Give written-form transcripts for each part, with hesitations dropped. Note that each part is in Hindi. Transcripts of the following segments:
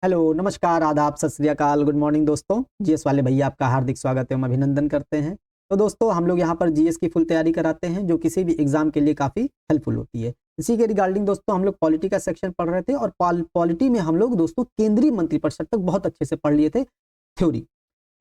हेलो, नमस्कार, आदाब, सत श्री अकाल, गुड मॉर्निंग दोस्तों। जीएस वाले भैया आपका हार्दिक स्वागत एवं अभिनंदन करते हैं। तो दोस्तों हम लोग यहाँ पर जीएस की फुल तैयारी कराते हैं जो किसी भी एग्जाम के लिए काफ़ी हेल्पफुल होती है। इसी के रिगार्डिंग दोस्तों हम लोग पॉलिटी का सेक्शन पढ़ रहे थे और पॉलिटी में हम लोग दोस्तों केंद्रीय मंत्रिपरिषद तक बहुत अच्छे से पढ़ लिए थे थ्योरी।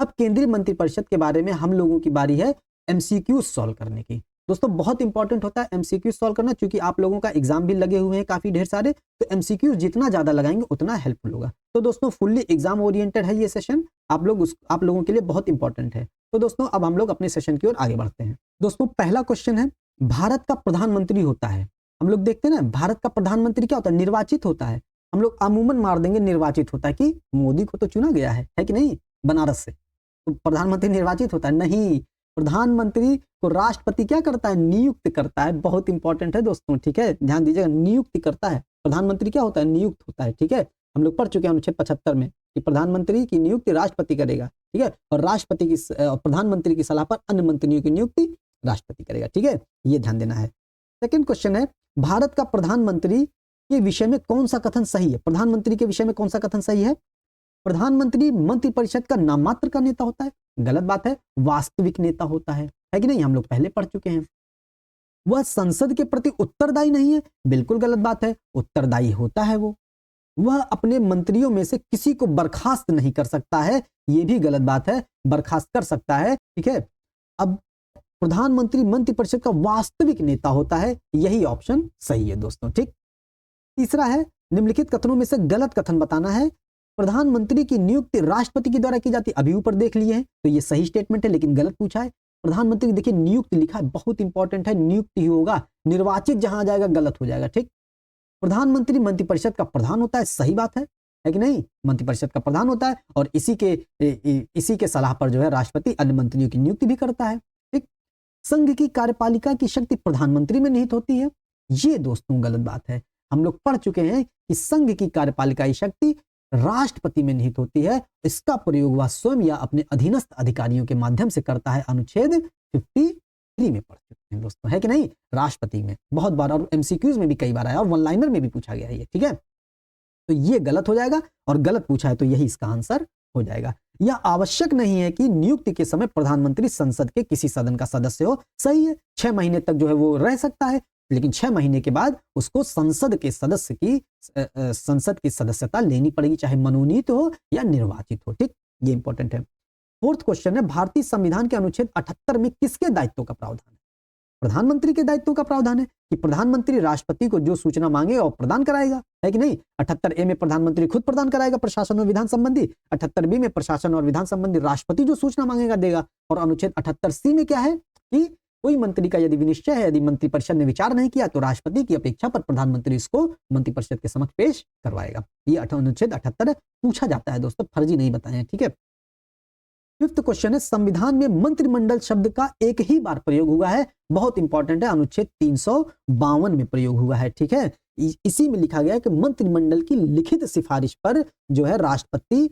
अब केंद्रीय मंत्रिपरिषद के बारे में हम लोगों की बारी है एमसीक्यू सॉल्व करने की। दोस्तों बहुत इंपॉर्टेंट होता है एमसीक्यू सॉल्व करना, क्योंकि आप लोगों का एग्जाम भी लगे हुए हैं काफी ढेर सारे, तो एमसीक्यू जितना ज्यादा लगाएंगे उतना हेल्पफुल होगा। तो दोस्तों फुल्ली एग्जाम ओरिएंटेड है ये सेशन, आप लोगों के लिए बहुत इंपॉर्टेंट है। तो दोस्तों अब हम लोग अपने सेशन की ओर आगे बढ़ते हैं। दोस्तों पहला क्वेश्चन है, भारत का प्रधानमंत्री होता है, हम लोग देखते हैं ना भारत का प्रधानमंत्री क्या होता है, निर्वाचित होता है। हम लोग अमूमन मार देंगे निर्वाचित होता है कि मोदी को तो चुना गया है कि नहीं, बनारस से, तो प्रधानमंत्री निर्वाचित होता है नहीं। प्रधानमंत्री को राष्ट्रपति क्या करता है, नियुक्त करता है। बहुत इंपॉर्टेंट है दोस्तों, ठीक है, ध्यान दीजिएगा, नियुक्त करता है। प्रधानमंत्री क्या होता है, नियुक्त होता है, ठीक है। हम लोग पढ़ चुके हैं अनुच्छेद 75 में कि प्रधानमंत्री की नियुक्ति राष्ट्रपति करेगा, ठीक है, और प्रधानमंत्री की सलाह पर अन्य मंत्रियों की नियुक्ति राष्ट्रपति करेगा, ठीक है, ये ध्यान देना है। सेकंड क्वेश्चन है, भारत का प्रधानमंत्री के विषय में कौन सा कथन सही है। प्रधानमंत्री के विषय में कौन सा कथन सही है। प्रधानमंत्री मंत्रिपरिषद का नाम मात्र का नेता होता है, गलत बात है, वास्तविक नेता होता है कि नहीं, हम लोग पहले पढ़ चुके हैं। वह संसद के प्रति उत्तरदायी नहीं है, बिल्कुल गलत बात है, उत्तरदायी होता है वो। वह अपने मंत्रियों में से किसी को बर्खास्त नहीं कर सकता है, यह भी गलत बात है, बर्खास्त कर सकता है, ठीक है। अब प्रधानमंत्री मंत्रिपरिषद का वास्तविक नेता होता है, यही ऑप्शन सही है दोस्तों, ठीक। तीसरा है, निम्नलिखित कथनों में से गलत कथन बताना है। प्रधानमंत्री की नियुक्ति राष्ट्रपति के द्वारा की जाती है, अभी ऊपर देख लिए हैं, तो ये सही स्टेटमेंट है, लेकिन गलत पूछा है। प्रधानमंत्री देखिए नियुक्त लिखा है, बहुत इंपॉर्टेंट है, नियुक्त ही होगा, निर्वाचित जहां आ जाएगा गलत हो जाएगा, ठीक। प्रधानमंत्री मंत्रिपरिषद का प्रधान होता है, सही बात है कि नहीं, मंत्रिपरिषद का प्रधान होता है, और इसी के सलाह पर जो है राष्ट्रपति अन्य मंत्रियों की नियुक्ति भी करता है, ठीक। संघ की कार्यपालिका की शक्ति प्रधानमंत्री में निहित होती है, ये दोस्तों गलत बात है। हम लोग पढ़ चुके हैं कि संघ की कार्यपालिका की शक्ति राष्ट्रपति में निहित होती है, इसका प्रयोग वह स्वयं या अपने अधीनस्थ अधिकारियों के माध्यम से करता है, अनुच्छेद 53 में पढ़ चुके हैं दोस्तों, है कि नहीं, राष्ट्रपति में बहुत बार, और एमसीक्यूज में भी कई बार आया, और वन लाइनर में भी पूछा गया है ये, ठीक है। तो ये गलत हो जाएगा, और गलत पूछा है तो यही इसका आंसर हो जाएगा। यह आवश्यक नहीं है कि नियुक्ति के समय प्रधानमंत्री संसद के किसी सदन का सदस्य हो, सही है, 6 महीने तक जो है वो रह सकता है, लेकिन 6 महीने के बाद उसको संसद की सदस्यता लेनी पड़ेगी, चाहे मनोनीत हो या निर्वाचित हो, ठीक, ये इंपॉर्टेंट है। फोर्थ क्वेश्चन है, भारतीय संविधान के अनुच्छेद 78 में किसके दायित्वों का प्रावधान है। प्रधानमंत्री के दायित्वों का प्रावधान है कि प्रधानमंत्री राष्ट्रपति को जो सूचना मांगे और प्रदान कराएगा, है कि नहीं। 78A में प्रधानमंत्री खुद प्रदान कराएगा प्रशासन और विधान संबंधी, 78B में प्रशासन और विधान संबंधी राष्ट्रपति जो सूचना मांगेगा देगा, और अनुच्छेद 78C में क्या है कि कोई मंत्री का यदि विनिश्चय है, यदि मंत्रिपरिषद ने विचार नहीं किया तो राष्ट्रपति की अपेक्षा पर प्रधानमंत्री इसको मंत्रिपरिषद के समक्ष पेश करवाएगा। ये अनुच्छेद 78 पूछा जाता है दोस्तों, फर्जी नहीं बताएं, ठीक है। फिफ्थ क्वेश्चन है, संविधान में मंत्रिमंडल शब्द का एक ही बार प्रयोग हुआ है, बहुत इंपॉर्टेंट है, अनुच्छेद 352 में प्रयोग हुआ है, ठीक है। इसी में लिखा गया है कि मंत्रिमंडल की लिखित सिफारिश पर जो है राष्ट्रपति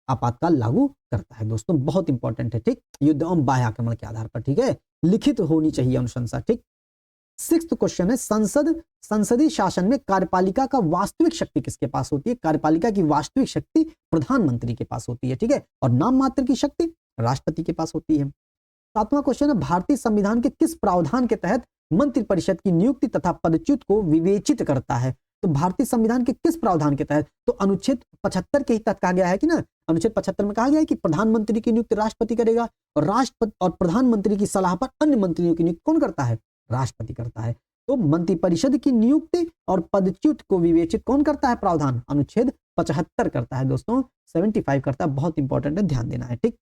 आपातकाल लागू करता है दोस्तों, बहुत इंपॉर्टेंट है, ठीक। युद्ध एवं बाह्य आक्रमण के आधार पर, ठीक है, लिखित होनी चाहिए अनुशंसा, ठीक। सिक्स्थ क्वेश्चन है, संसदीय शासन में कार्यपालिका का वास्तविक शक्ति किसके पास होती है। कार्यपालिका की वास्तविक शक्ति प्रधानमंत्री के पास होती है, ठीक है, और नाम मात्र की शक्ति राष्ट्रपति के पास होती है। सातवां क्वेश्चन है, भारतीय संविधान के किस प्रावधान के तहत मंत्रिपरिषद की नियुक्ति तथा पदच्युत को विवेचित करता है। तो भारतीय संविधान के किस प्रावधान के तहत, तो अनुच्छेद 75 के ही तहत कहा गया है कि ना, अनुच्छेद 75 में कहा गया है कि प्रधानमंत्री की नियुक्ति राष्ट्रपति करेगा, और प्रधानमंत्री की सलाह पर अन्य मंत्रियों की नियुक्ति कौन करता है, राष्ट्रपति करता है। तो मंत्रिपरिषद की नियुक्ति और पदच्युत को विवेचित कौन करता है, प्रावधान अनुच्छेद 75 करता है दोस्तों, 75 करता है, बहुत इंपॉर्टेंट है, ध्यान देना है, ठीक।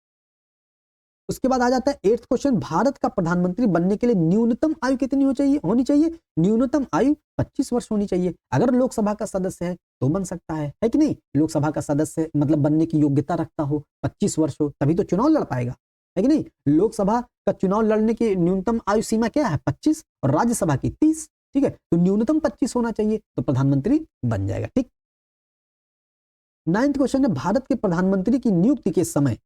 उसके बाद आ जाता है 8th क्वेश्चन, भारत का प्रधानमंत्री बनने के लिए न्यूनतम आयु कितनी होनी चाहिए। न्यूनतम आयु 25 वर्ष होनी चाहिए। अगर लोकसभा का सदस्य है तो बन सकता है कि नहीं, लोकसभा का सदस्य मतलब बनने की योग्यता रखता हो, 25 वर्ष हो, तभी तो चुनाव लड़ पाएगा, है कि नहीं। लोकसभा का चुनाव लड़ने की न्यूनतम आयु सीमा क्या है, 25, और राज्यसभा की 30, ठीक है, तो न्यूनतम 25 होना चाहिए, तो प्रधानमंत्री बन जाएगा, ठीक। 9th क्वेश्चन है, भारत के प्रधानमंत्री की नियुक्ति के समय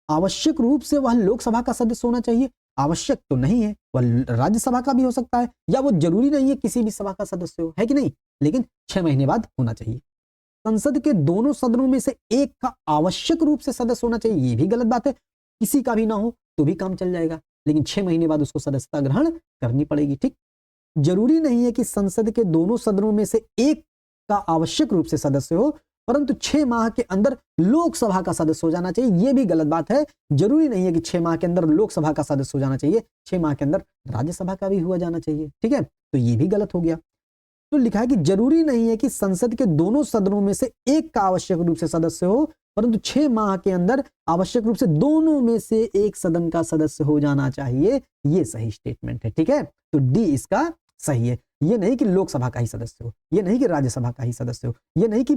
आवश्यक रूप से वह लोकसभा का सदस्य होना चाहिए। आवश्यक तो नहीं है, वह राज्यसभा का भी हो सकता है, या वो जरूरी नहीं है किसी भी सभा का सदस्य हो, है कि नहीं, लेकिन 6 महीने बाद होना चाहिए। संसद के दोनों सदनों में से एक का आवश्यक रूप से सदस्य होना चाहिए, ये भी गलत बात है। किसी का भी ना हो तो भी काम चल जाएगा, लेकिन 6 महीने बाद उसको सदस्यता ग्रहण करनी पड़ेगी। ठीक, जरूरी नहीं है कि संसद के दोनों सदनों में से एक का आवश्यक रूप से सदस्य हो, परंतु 6 माह के अंदर लोकसभा का सदस्य हो जाना चाहिए, यह भी गलत बात है। जरूरी नहीं है कि 6 माह के अंदर लोकसभा का सदस्य हो जाना चाहिए, 6 माह के अंदर राज्यसभा का भी हुआ जाना चाहिए। ठीक है, तो यह भी गलत हो गया। तो लिखा है कि जरूरी नहीं है कि संसद के दोनों सदनों में से एक का आवश्यक रूप से सदस्य हो, परंतु 6 माह के अंदर आवश्यक रूप से दोनों में से एक सदन का सदस्य हो जाना चाहिए, यह सही स्टेटमेंट है। ठीक है, तो डी इसका सही है। ये नहीं कि लोकसभा का ही सदस्य हो, ये नहीं कि राज्यसभा का ही सदस्य हो, ये नहीं कि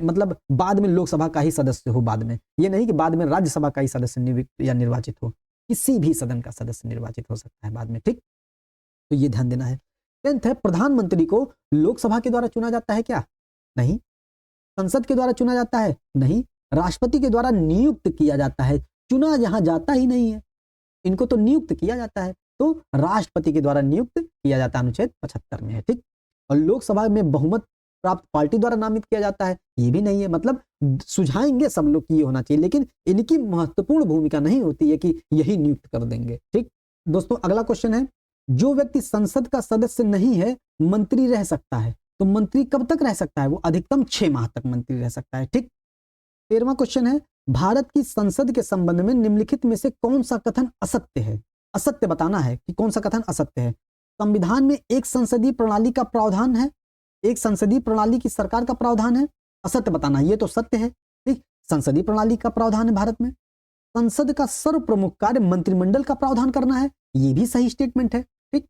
मतलब बाद में लोकसभा का ही सदस्य हो, बाद में ये नहीं कि बाद में राज्यसभा का ही सदस्य या निर्वाचित हो, किसी भी सदन का सदस्य निर्वाचित हो सकता है बाद में। ठीक, तो ये ध्यान देना है। 10th है, प्रधानमंत्री को लोकसभा के द्वारा चुना जाता है क्या? नहीं। संसद के द्वारा चुना जाता है? नहीं। राष्ट्रपति के द्वारा नियुक्त किया जाता है, चुना यहां जाता ही नहीं है, इनको तो नियुक्त किया जाता है, तो राष्ट्रपति के द्वारा नियुक्त किया जाता है, अनुच्छेद 75 में है। ठीक, और लोकसभा में बहुमत प्राप्त पार्टी द्वारा नामित किया जाता है, ये भी नहीं है। मतलब सुझाएंगे सब लोग कि ये होना चाहिए, लेकिन इनकी महत्वपूर्ण भूमिका नहीं होती है कि यही नियुक्त कर देंगे। ठीक दोस्तों, अगला क्वेश्चन है, जो व्यक्ति संसद का सदस्य नहीं है मंत्री रह सकता है, तो मंत्री कब तक रह सकता है? वो अधिकतम 6 माह तक मंत्री रह सकता है। ठीक, 13वां क्वेश्चन है, भारत की संसद के संबंध में निम्नलिखित में से कौन सा कथन असत्य है? असत्य बताना है कि कौन सा कथन असत्य है। संविधान में एक संसदीय प्रणाली का प्रावधान है, एक संसदीय प्रणाली की सरकार का प्रावधान है, असत्य बताना है। ये तो सत्य है। ठीक, संसदीय प्रणाली का प्रावधान है भारत में। संसद का सर्व प्रमुख कार्य मंत्रिमंडल का प्रावधान करना है, ये भी सही स्टेटमेंट है। ठीक,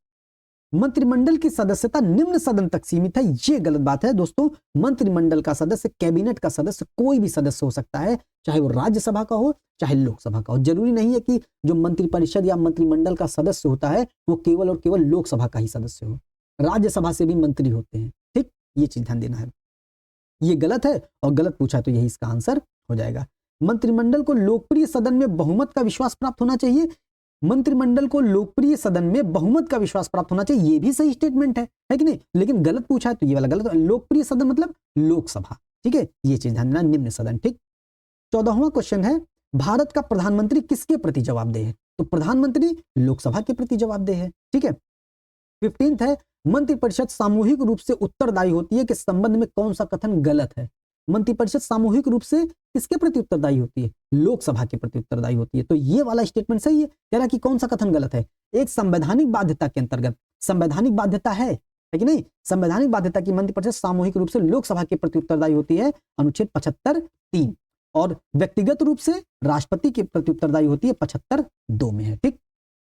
मंत्रिमंडल की सदस्यता निम्न सदन तक सीमित है, ये गलत बात है दोस्तों। मंत्रिमंडल का सदस्य, कैबिनेट का सदस्य कोई भी सदस्य हो सकता है, चाहे वो राज्यसभा का हो चाहे लोकसभा का हो। जरूरी नहीं है कि जो मंत्रिपरिषद या मंत्रिमंडल का सदस्य होता है वो केवल और केवल लोकसभा का ही सदस्य हो, राज्यसभा से भी मंत्री होते हैं। ठीक, ये चीज ध्यान देना है। ये गलत है और गलत पूछा तो यही इसका आंसर हो जाएगा। मंत्रिमंडल को लोकप्रिय सदन में बहुमत का विश्वास प्राप्त होना चाहिए, मंत्रिमंडल को लोकप्रिय सदन में बहुमत का विश्वास प्राप्त होना चाहिए, ये भी सही स्टेटमेंट है कि नहीं? लेकिन गलत पूछा है तो ये वाला गलत। लोकप्रिय सदन मतलब लोकसभा। ठीक है, ये चीज ध्यान देना, निम्न सदन। ठीक, 14वां क्वेश्चन है, भारत का प्रधानमंत्री किसके प्रति जवाबदेह है? तो प्रधानमंत्री लोकसभा के प्रति जवाबदेह है। ठीक है, 15th है, मंत्रिपरिषद सामूहिक रूप से उत्तरदायी होती है, के संबंध में कौन सा कथन गलत है? मंत्रिपरिषद सामूहिक रूप से किसके प्रति उत्तरदायी होती है? लोकसभा के प्रति उत्तरदायी होती है, तो ये वाला स्टेटमेंट सही है। कह रहा कि कौन सा कथन गलत है? एक संवैधानिक बाध्यता के अंतर्गत, संवैधानिक बाध्यता है कि नहीं? संवैधानिक बाध्यता की मंत्रिपरिषद सामूहिक रूप से लोकसभा के प्रति उत्तरदायी होती है, अनुच्छेद 75(3), और व्यक्तिगत रूप से राष्ट्रपति के प्रति उत्तरदायी होती है 75(2) में है। ठीक,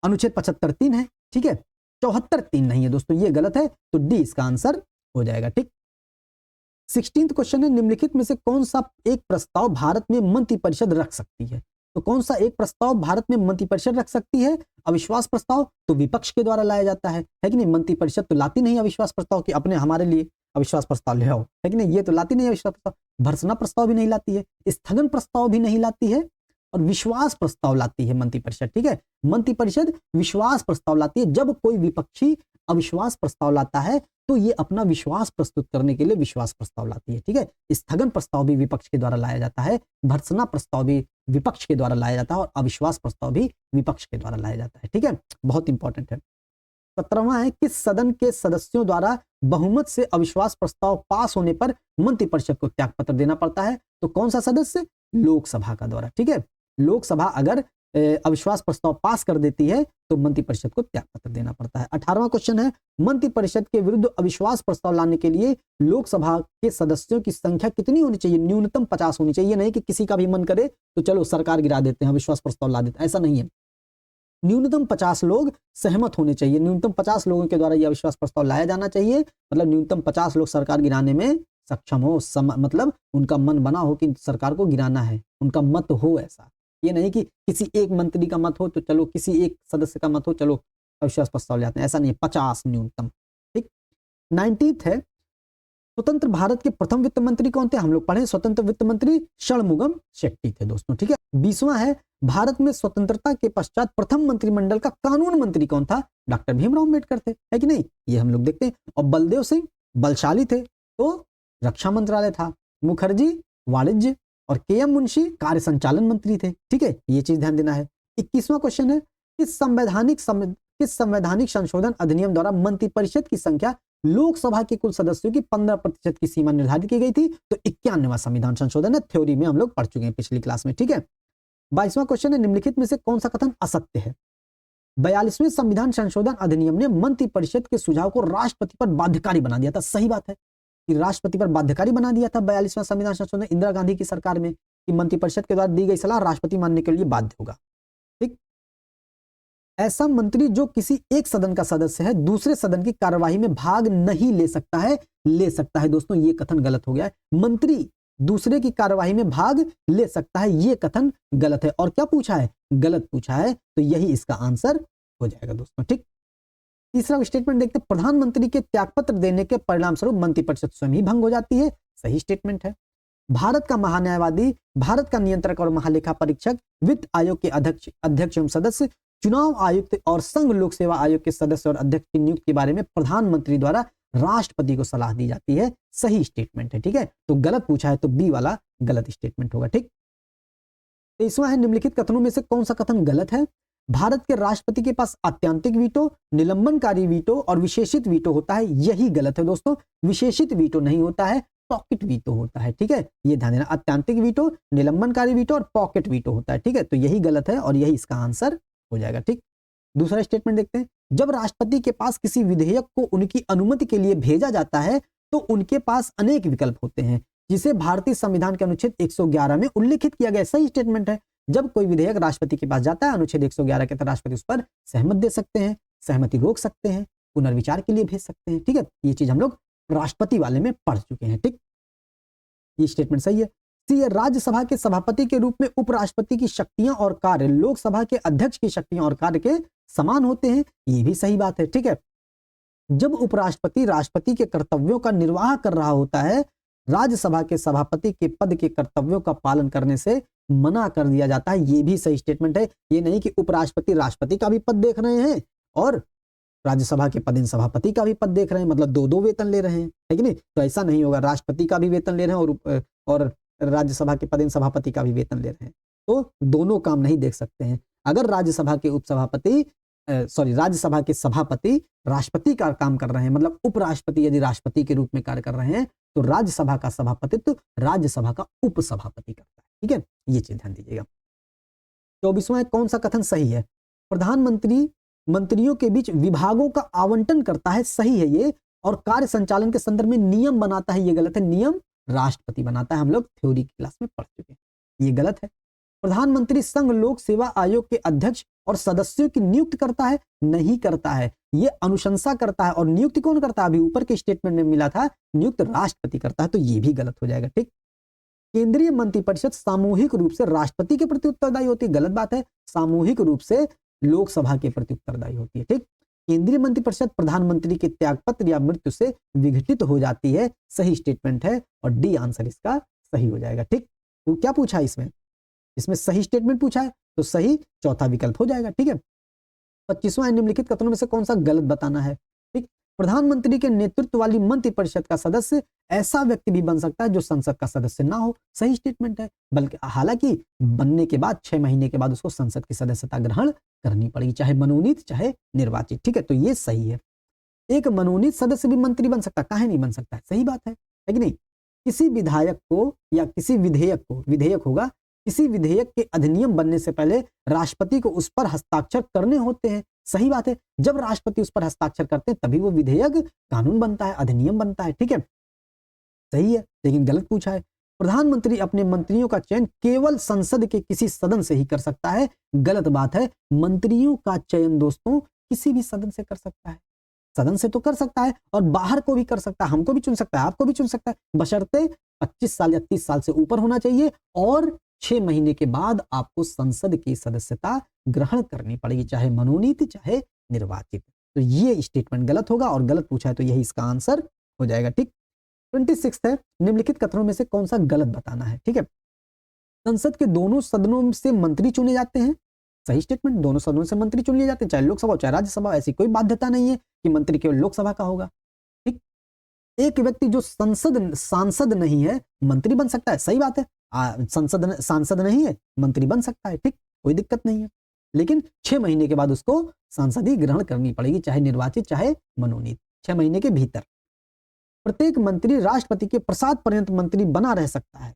अनुच्छेद 75(3) है। ठीक है, 74(3) नहीं है दोस्तों, ये गलत है, तो डी इसका आंसर हो जाएगा। ठीक, 16th क्वेश्चन है, निम्नलिखित में से कौन सा एक प्रस्ताव भारत में मंत्रिपरिषद रख सकती है? तो कौन सा एक प्रस्ताव भारत में मंत्रिपरिषद रख सकती है? अविश्वास प्रस्ताव तो विपक्ष के द्वारा लाया जाता है कि नहीं? मंत्रिपरिषद तो लाती नहीं अविश्वास प्रस्ताव की अपने हमारे लिए अविश्वास प्रस्ताव ले आओ, है कि नहीं? ये तो लाती नहीं अविश्वास प्रस्ताव। भर्त्सना प्रस्ताव भी नहीं लाती है, स्थगन प्रस्ताव भी नहीं लाती है, और विश्वास प्रस्ताव लाती है मंत्रिपरिषद। ठीक है, मंत्रिपरिषद विश्वास प्रस्ताव लाती है। जब कोई विपक्षी अविश्वास प्रस्ताव लाता है तो ये अपना विश्वास प्रस्तुत करने के लिए विश्वास प्रस्ताव लाती है। ठीक है, स्थगन प्रस्ताव भी विपक्ष के द्वारा लाया जाता है, भर्त्सना प्रस्ताव भी विपक्ष के द्वारा लाया जाता है, और अविश्वास प्रस्ताव भी विपक्ष के द्वारा लाया जाता है। ठीक है, बहुत इंपॉर्टेंट है। 17वां है, किस सदन के सदस्यों द्वारा बहुमत से अविश्वास प्रस्ताव पास होने पर मंत्रिपरिषद को त्यागपत्र देना पड़ता है? तो कौन सा सदस्य? लोकसभा का द्वारा। ठीक है, लोकसभा अगर अविश्वास प्रस्ताव पास कर देती है तो मंत्रिपरिषद को त्यागपत्र देना पड़ता है। 18वां क्वेश्चन है, मंत्रिपरिषद के विरुद्ध अविश्वास प्रस्ताव लाने के लिए लोकसभा के सदस्यों की संख्या कितनी होनी चाहिए? न्यूनतम 50 होनी चाहिए। नहीं कि किसी का भी मन करे तो चलो सरकार गिरा देते हैं, अविश्वास प्रस्ताव ला देते हैं, ऐसा नहीं है। न्यूनतम 50 लोग सहमत होने चाहिए, न्यूनतम 50 लोगों के द्वारा यह अविश्वास प्रस्ताव लाया जाना चाहिए। मतलब न्यूनतम 50 लोग सरकार गिराने में सक्षम हो, मतलब उनका मन बना हो कि सरकार को गिराना है, उनका मत हो ऐसा। ये नहीं कि किसी एक मंत्री का मत हो तो चलो, किसी एक सदस्य का मत हो चलो अविश्वास प्रस्ताव ले आते हैं, ऐसा नहीं है। 50 न्यूनतम। ठीक, 19th है, स्वतंत्र भारत के प्रथम वित्त मंत्री कौन थे? हम लोग पढ़े, स्वतंत्र वित्त मंत्री षणमुगम शेट्टी थे दोस्तों। ठीक है, 20वां है, भारत में स्वतंत्रता के पश्चात प्रथम मंत्रिमंडल का कानून मंत्री कौन था? डॉक्टर भीमराव अम्बेडकर थे, है कि नहीं? ये हम लोग देखते हैं। और बलदेव सिंह बलशाली थे तो रक्षा मंत्रालय था। मुखर्जी वाणिज्य और के.एम. मुंशी कार्य संचालन मंत्री थे। ठीक है, ये चीज ध्यान देना है। 21वां क्वेश्चन है, किस संवैधानिक संशोधन अधिनियम द्वारा मंत्रिपरिषद की संख्या लोकसभा के कुल सदस्यों की 15% की सीमा निर्धारित की गई थी? तो 91वां संविधान संशोधन है, थ्योरी में हम लोग पढ़ चुके हैं पिछली क्लास में। ठीक है, 22वां क्वेश्चन है, निम्नलिखित में से कौन सा कथन असत्य है? 42वें संविधान संशोधन अधिनियम ने मंत्रिपरिषद के सुझाव को राष्ट्रपति पर बाध्यकारी बना दिया था। सही बात है कि राष्ट्रपति पर बाध्यकारी बना दिया था 42वां संविधान संशोधन इंदिरा गांधी की सरकार में, कि मंत्रिपरिषद के द्वारा दी गई सलाह राष्ट्रपति मानने के लिए बाध्य होगा। ठीक, ऐसा मंत्री जो किसी एक सदन का सदस्य है दूसरे सदन की कार्यवाही में भाग नहीं ले सकता है, ले सकता है। दोस्तों ये कथन गलत हो गया है। मंत्री दूसरे की कार्यवाही में भाग ले सकता है, ये कथन गलत है। और क्या पूछा है? गलत पूछा है, तो यही इसका आंसर हो जाएगा दोस्तों। ठीक, तीसरा स्टेटमेंट देखते हैं, प्रधानमंत्री के त्यागपत्र देने के परिणाम स्वरूप मंत्रिपरिषद स्वयं ही भंग हो जाती है। सही स्टेटमेंट है। भारत का महान्यायवादी, भारत का नियंत्रक और महालेखा परीक्षक, वित्त आयोग के अध्यक्ष एवं सदस्य, चुनाव आयुक्त और संघ लोक सेवा आयोग के सदस्य और अध्यक्ष की नियुक्ति के बारे में प्रधानमंत्री द्वारा राष्ट्रपति को सलाह दी जाती है। सही स्टेटमेंट है। ठीक है, तो गलत पूछा है तो बी वाला गलत स्टेटमेंट होगा। ठीक, 23वां है, निम्नलिखित कथनों में से कौन सा कथन गलत है? भारत के राष्ट्रपति के पास आत्यंतिक वीटो, निलंबनकारी वीटो और विशेषित वीटो होता है। यही गलत है दोस्तों। विशेषित वीटो नहीं होता है, पॉकेट वीटो होता है। ठीक है, ये ध्यान देना, आत्यंतिक वीटो, निलंबनकारी वीटो और पॉकेट वीटो होता है। ठीक है, तो यही गलत है और यही इसका आंसर हो जाएगा। ठीक, दूसरा स्टेटमेंट देखते हैं, जब राष्ट्रपति के पास किसी विधेयक को उनकी अनुमति के लिए भेजा जाता है तो उनके पास अनेक विकल्प होते हैं, जिसे भारतीय संविधान के अनुच्छेद 111 में उल्लेखित किया गया। सही स्टेटमेंट है। जब कोई विधेयक राष्ट्रपति के पास जाता है, अनुच्छेद 111 के तहत राष्ट्रपति उस पर सहमत दे सकते हैं, सहमति रोक सकते हैं, पुनर्विचार के लिए भेज सकते हैं। ठीक है, ये चीज हम लोग राष्ट्रपति वाले में पढ़ चुके हैं। ठीक, ये स्टेटमेंट सही है। सी, राज्यसभा के सभापति के रूप में उपराष्ट्रपति की शक्तियां और कार्य लोकसभा के अध्यक्ष की शक्तियां और कार्य के समान होते हैं। ये भी सही बात है। ठीक है, जब उपराष्ट्रपति राष्ट्रपति के कर्तव्यों का निर्वाह कर रहा होता है, राज्यसभा के सभापति के पद के कर्तव्यों का पालन करने से मना कर दिया जाता है। ये भी सही स्टेटमेंट है। ये नहीं कि उपराष्ट्रपति राष्ट्रपति का भी पद देख रहे हैं और राज्यसभा के पदेन सभापति का भी पद देख रहे हैं, मतलब दो दो वेतन ले रहे हैं, है कि नहीं? तो ऐसा नहीं होगा। राष्ट्रपति का भी वेतन ले रहे हैं और राज्यसभा के पदेन सभापति का भी वेतन ले रहे हैं, तो दोनों काम नहीं देख सकते हैं। अगर राज्यसभा के राज्यसभा के सभापति राष्ट्रपति का काम कर रहे हैं, मतलब उपराष्ट्रपति यदि राष्ट्रपति के रूप में कार्य कर रहे हैं, तो राज्यसभा का सभापतित्व राज्यसभा का उपसभापति करता है। ठीक है, ये चीज ध्यान दीजिएगा। 24वां, कौन सा कथन सही है? प्रधानमंत्री मंत्रियों के बीच विभागों का आवंटन करता है। सही है ये। और कार्य संचालन के संदर्भ में नियम बनाता है। ये गलत है। नियम राष्ट्रपति बनाता है। हम लोग थ्योरी की क्लास में पढ़ चुके हैं। ये गलत है। प्रधानमंत्री संघ लोक सेवा आयोग के अध्यक्ष और सदस्यों की नियुक्ति करता है। नहीं करता है, ये अनुशंसा करता है। और नियुक्ति कौन करता है? अभी ऊपर के स्टेटमेंट में मिला था, नियुक्त राष्ट्रपति करता है, तो ये भी गलत हो जाएगा। ठीक, केंद्रीय मंत्रिपरिषद सामूहिक रूप से राष्ट्रपति के प्रति उत्तरदायी होती है। गलत बात है। सामूहिक रूप से लोकसभा के प्रति उत्तरदायी होती है। ठीक, केंद्रीय मंत्रिपरिषद प्रधानमंत्री के त्यागपत्र या मृत्यु से विघटित हो जाती है। सही स्टेटमेंट है और डी आंसर इसका सही हो जाएगा। ठीक, तो क्या पूछा है इसमें सही स्टेटमेंट पूछा है, तो सही चौथा विकल्प हो जाएगा। ठीक है, 25वां, निम्नलिखित कथनों में से कौन सा गलत बताना है? ठीक, प्रधानमंत्री के नेतृत्व वाली मंत्रिपरिषद का सदस्य ऐसा व्यक्ति भी बन सकता है जो संसद का सदस्य ना हो। सही स्टेटमेंट है। बल्कि हालांकि बनने के बाद 6 महीने के बाद उसको संसद की सदस्यता ग्रहण करनी पड़ेगी, चाहे मनोनीत चाहे निर्वाचित। ठीक है, तो ये सही है। एक मनोनीत सदस्य भी मंत्री बन सकता है, काहे नहीं बन सकता है? सही बात है कि नहीं? किसी विधायक को या किसी विधेयक होगा, किसी विधेयक के अधिनियम बनने से पहले राष्ट्रपति को उस पर हस्ताक्षर करने होते हैं। सही बात है। जब राष्ट्रपति उस पर हस्ताक्षर करते हैं तभी वो विधेयक कानून बनता है, अधिनियम बनता है। ठीक है, सही है, लेकिन गलत पूछा है। प्रधानमंत्री अपने मंत्रियों का चयन केवल संसद के किसी सदन से ही कर सकता है। गलत बात है। मंत्रियों का चयन दोस्तों किसी भी सदन से कर सकता है। सदन से तो कर सकता है और बाहर को भी कर सकता है। हमको भी चुन सकता है, आपको भी चुन सकता है, बशर्ते 25 साल या 30 साल से ऊपर होना चाहिए और 6 महीने के बाद आपको संसद की सदस्यता ग्रहण करनी पड़ेगी, चाहे मनोनीत चाहे निर्वाचित। तो ये स्टेटमेंट गलत होगा और गलत पूछा है तो यही इसका आंसर हो जाएगा। ठीक, 26 है, निम्नलिखित कथनों में से कौन सा गलत बताना है? ठीक है, संसद के दोनों सदनों से मंत्री चुने जाते हैं। सही स्टेटमेंट, दोनों सदनों से मंत्री चुन लिए जाते हैं, चाहे लोकसभा चाहे राज्यसभा। ऐसी कोई बाध्यता नहीं है कि मंत्री केवल लोकसभा का होगा। ठीक, एक व्यक्ति जो सांसद नहीं है मंत्री बन सकता है, सही बात है। सांसद नहीं है मंत्री बन सकता है, ठीक, कोई दिक्कत नहीं है। लेकिन 6 महीने के बाद उसको सांसदी ग्रहण करनी पड़ेगी, चाहे निर्वाचित चाहे मनोनीत, 6 महीने के भीतर। प्रत्येक मंत्री राष्ट्रपति के प्रसाद पर्यंत मंत्री बना रह सकता है,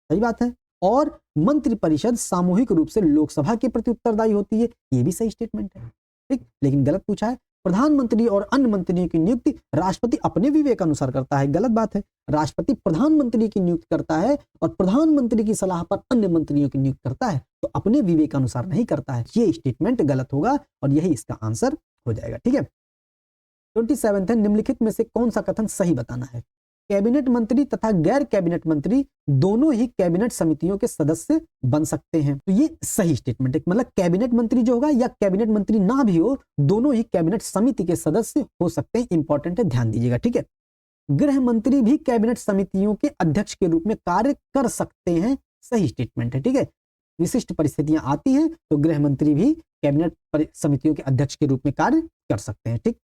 सही बात है। और मंत्रिपरिषद सामूहिक रूप से लोकसभा के प्रति उत्तरदायी होती है, ये भी सही स्टेटमेंट है, ठीक। लेकिन गलत पूछा है, प्रधानमंत्री और अन्य मंत्रियों की नियुक्ति राष्ट्रपति अपने विवेक अनुसार करता है, गलत बात है। राष्ट्रपति प्रधानमंत्री की नियुक्ति करता है और प्रधानमंत्री की सलाह पर अन्य मंत्रियों की नियुक्ति करता है, तो अपने विवेक अनुसार नहीं करता है, ये स्टेटमेंट गलत होगा और यही इसका आंसर हो जाएगा, ठीक है। 27 है, निम्नलिखित में से कौन सा कथन सही बताना है। कैबिनेट मंत्री तथा गैर कैबिनेट मंत्री दोनों ही कैबिनेट समितियों के सदस्य बन सकते हैं, तो ये सही स्टेटमेंट है। मतलब कैबिनेट मंत्री जो होगा या कैबिनेट मंत्री ना भी हो, दोनों ही कैबिनेट समिति के सदस्य हो सकते हैं, इंपॉर्टेंट है, ध्यान दीजिएगा, ठीक है। गृह मंत्री भी कैबिनेट समितियों के अध्यक्ष के रूप में कार्य कर सकते हैं, सही स्टेटमेंट है, ठीक है। विशिष्ट परिस्थितियां आती हैं तो गृह मंत्री भी कैबिनेट समितियों के अध्यक्ष के रूप में कार्य कर सकते हैं, ठीक।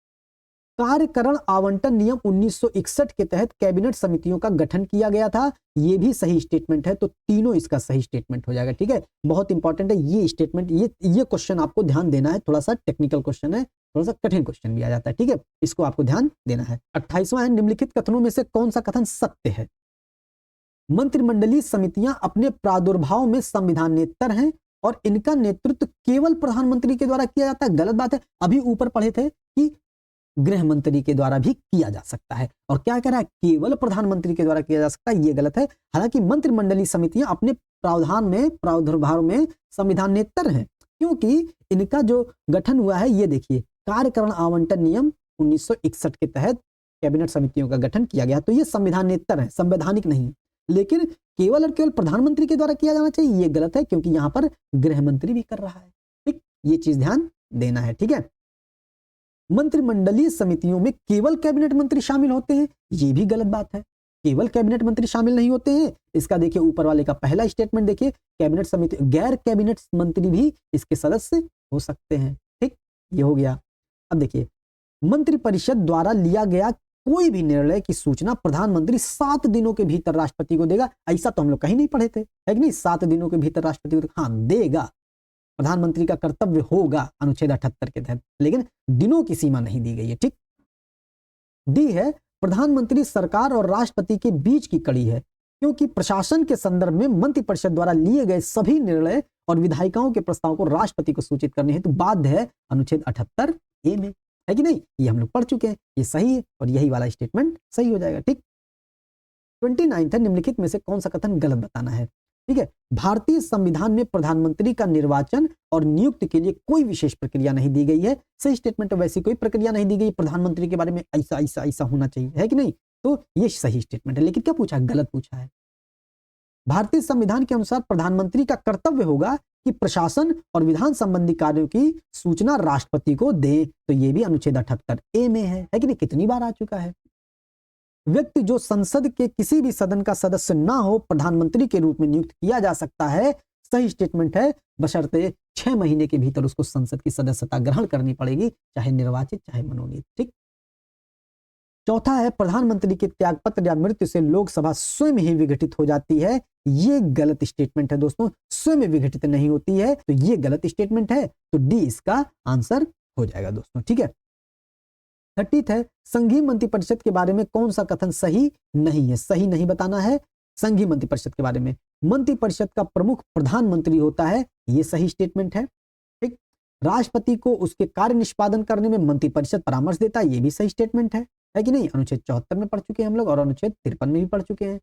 कार्यकरण आवंटन नियम 1961 के तहत कैबिनेट समितियों का गठन किया गया था, ये भी सही स्टेटमेंट है, तो तीनों इसका सही स्टेटमेंट हो जाएगा, ठीक है। बहुत इंपॉर्टेंट है ये स्टेटमेंट, ये क्वेश्चन आपको ध्यान देना है, थोड़ा सा टेक्निकल क्वेश्चन है, थोड़ा सा कठिन क्वेश्चन भी आ जाता है, ठीक है, इसको आपको ध्यान देना है। 28वां है, निम्नलिखित कथनों में से कौन सा कथन सत्य है। मंत्रिमंडलीय समितियां अपने प्रादुर्भाव में संविधानेतर हैं और इनका नेतृत्व केवल प्रधानमंत्री के द्वारा किया जाता है, गलत बात है। अभी ऊपर पढ़े थे कि गृह मंत्री के द्वारा भी किया जा सकता है, और क्या कह रहा है, केवल प्रधानमंत्री के द्वारा किया जा सकता है, ये गलत है। हालांकि मंत्रिमंडलीय समितियां अपने प्रादुर्भाव में संविधानेतर हैं, क्योंकि इनका जो गठन हुआ है, ये देखिए, कार्यकरण आवंटन नियम 1961 के तहत कैबिनेट समितियों का गठन किया गया, तो ये संविधानेतर है, संवैधानिक नहीं। लेकिन केवल और केवल प्रधानमंत्री के द्वारा किया जाना चाहिए, ये गलत है, क्योंकि यहां पर गृह मंत्री भी कर रहा है, ठीक, ये चीज ध्यान देना है, ठीक है। मंत्रिमंडलीय समितियों में केवल कैबिनेट मंत्री शामिल होते हैं, ये भी गलत बात है, केवल कैबिनेट मंत्री शामिल नहीं होते हैं। इसका देखिए ऊपर वाले का पहला स्टेटमेंट देखिए, कैबिनेट समिति गैर कैबिनेट मंत्री भी इसके सदस्य हो सकते हैं, ठीक, ये हो गया। अब देखिए, मंत्रिपरिषद द्वारा लिया गया कोई भी निर्णय की सूचना प्रधानमंत्री 7 दिनों के भीतर राष्ट्रपति को देगा, ऐसा तो हम लोग कहीं नहीं पढ़े थे, है कि नहीं, 7 दिनों के भीतर राष्ट्रपति को, हाँ देगा, प्रधानमंत्री का कर्तव्य होगा अनुच्छेद 78 के तहत, लेकिन दिनों की सीमा नहीं दी गई है, ठीक। डी है, प्रधानमंत्री सरकार और राष्ट्रपति के बीच की कड़ी है, क्योंकि प्रशासन के संदर्भ में मंत्रिपरिषद द्वारा लिए गए सभी निर्णय और विधायिकाओं के प्रस्ताव को राष्ट्रपति को सूचित करने हेतु बाध्य है अनुच्छेद 78 ए में, है कि नहीं, ये हम लोग पढ़ चुके हैं, ये सही है और यही वाला स्टेटमेंट सही हो जाएगा, ठीक। 29 है, निम्नलिखित में से कौन सा कथन गलत बताना है, ठीक है। भारतीय संविधान में प्रधानमंत्री का निर्वाचन और नियुक्ति के लिए कोई विशेष प्रक्रिया नहीं दी गई है, सही स्टेटमेंट है, वैसी कोई प्रक्रिया नहीं दी गई प्रधानमंत्री के बारे में, ऐसा ऐसा ऐसा होना चाहिए, है कि नहीं, तो ये सही स्टेटमेंट है। लेकिन क्या पूछा है, गलत पूछा है। भारतीय संविधान के अनुसार प्रधानमंत्री का कर्तव्य होगा कि प्रशासन और विधान संबंधी कार्यों की सूचना राष्ट्रपति को दे, तो ये भी अनुच्छेद 78 ए में है कि नहीं, कितनी बार आ चुका है। व्यक्ति जो संसद के किसी भी सदन का सदस्य ना हो प्रधानमंत्री के रूप में नियुक्त किया जा सकता है, सही स्टेटमेंट है, बशर्ते 6 महीने के भीतर उसको संसद की सदस्यता ग्रहण करनी पड़ेगी, चाहे निर्वाचित चाहे मनोनीत, ठीक। चौथा है, प्रधानमंत्री के त्यागपत्र या मृत्यु से लोकसभा स्वयं ही विघटित हो जाती है, ये गलत स्टेटमेंट है दोस्तों, स्वयं विघटित नहीं होती है, तो ये गलत स्टेटमेंट है, तो डी इसका आंसर हो जाएगा दोस्तों, ठीक है। 30 है, संघीय मंत्रिपरिषद के बारे में कौन सा कथन सही नहीं है, सही नहीं बताना है। संघीय मंत्रिपरिषद के बारे में, मंत्रिपरिषद का प्रमुख प्रधानमंत्री होता है, ये सही स्टेटमेंट है, ठीक। राष्ट्रपति को उसके कार्य निष्पादन करने में मंत्रिपरिषद परामर्श देता है, ये भी सही स्टेटमेंट है कि नहीं, अनुच्छेद 74 में पढ़ चुके हैं हम लोग और अनुच्छेद 53 में भी पढ़ चुके हैं।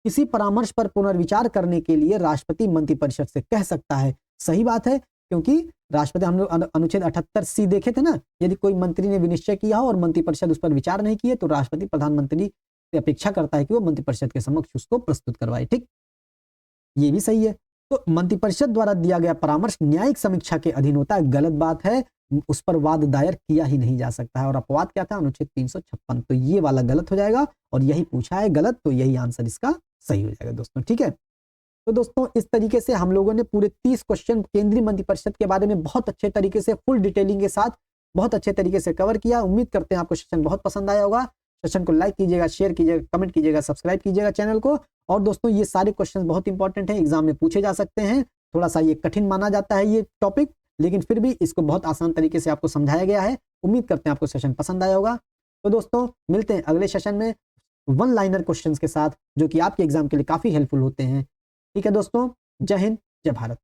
किसी परामर्श पर पुनर्विचार करने के लिए राष्ट्रपति मंत्रिपरिषद से कह सकता है, सही बात है, क्योंकि राष्ट्रपति, हम लोग अनुच्छेद 78 सी देखे थे ना, यदि कोई मंत्री ने विनिश्चय किया हो और मंत्रिपरिषद उस पर विचार नहीं किए तो राष्ट्रपति प्रधानमंत्री से अपेक्षा करता है कि वो मंत्रिपरिषद के समक्ष उसको प्रस्तुत करवाए, ठीक, ये भी सही है। तो मंत्रिपरिषद द्वारा दिया गया परामर्श न्यायिक समीक्षा के अधीन होता है, गलत बात है, उस पर वाद दायर किया ही नहीं जा सकता है, और अपवाद क्या था, अनुच्छेद 356, तो ये वाला गलत हो जाएगा और यही पूछा है गलत, तो यही आंसर इसका सही हो जाएगा दोस्तों, ठीक है। तो दोस्तों इस तरीके से हम लोगों ने पूरे 30 क्वेश्चन केंद्रीय मंत्रिपरिषद के बारे में बहुत अच्छे तरीके से फुल डिटेलिंग के साथ बहुत अच्छे तरीके से कवर किया। उम्मीद करते हैं आपको सेशन बहुत पसंद आया होगा। सेशन को लाइक कीजिएगा, शेयर कीजिएगा, कमेंट कीजिएगा, सब्सक्राइब कीजिएगा चैनल को। और दोस्तों ये सारे क्वेश्चन बहुत इंपॉर्टेंट है, एग्जाम में पूछे जा सकते हैं। थोड़ा सा ये कठिन माना जाता है ये टॉपिक, लेकिन फिर भी इसको बहुत आसान तरीके से आपको समझाया गया है। उम्मीद करते हैं आपको सेशन पसंद आया होगा। तो दोस्तों मिलते हैं अगले सेशन में वन लाइनर क्वेश्चंस के साथ, जो कि आपके एग्जाम के लिए काफी हेल्पफुल होते हैं। ठीक है दोस्तों, जय हिंद, जय भारत।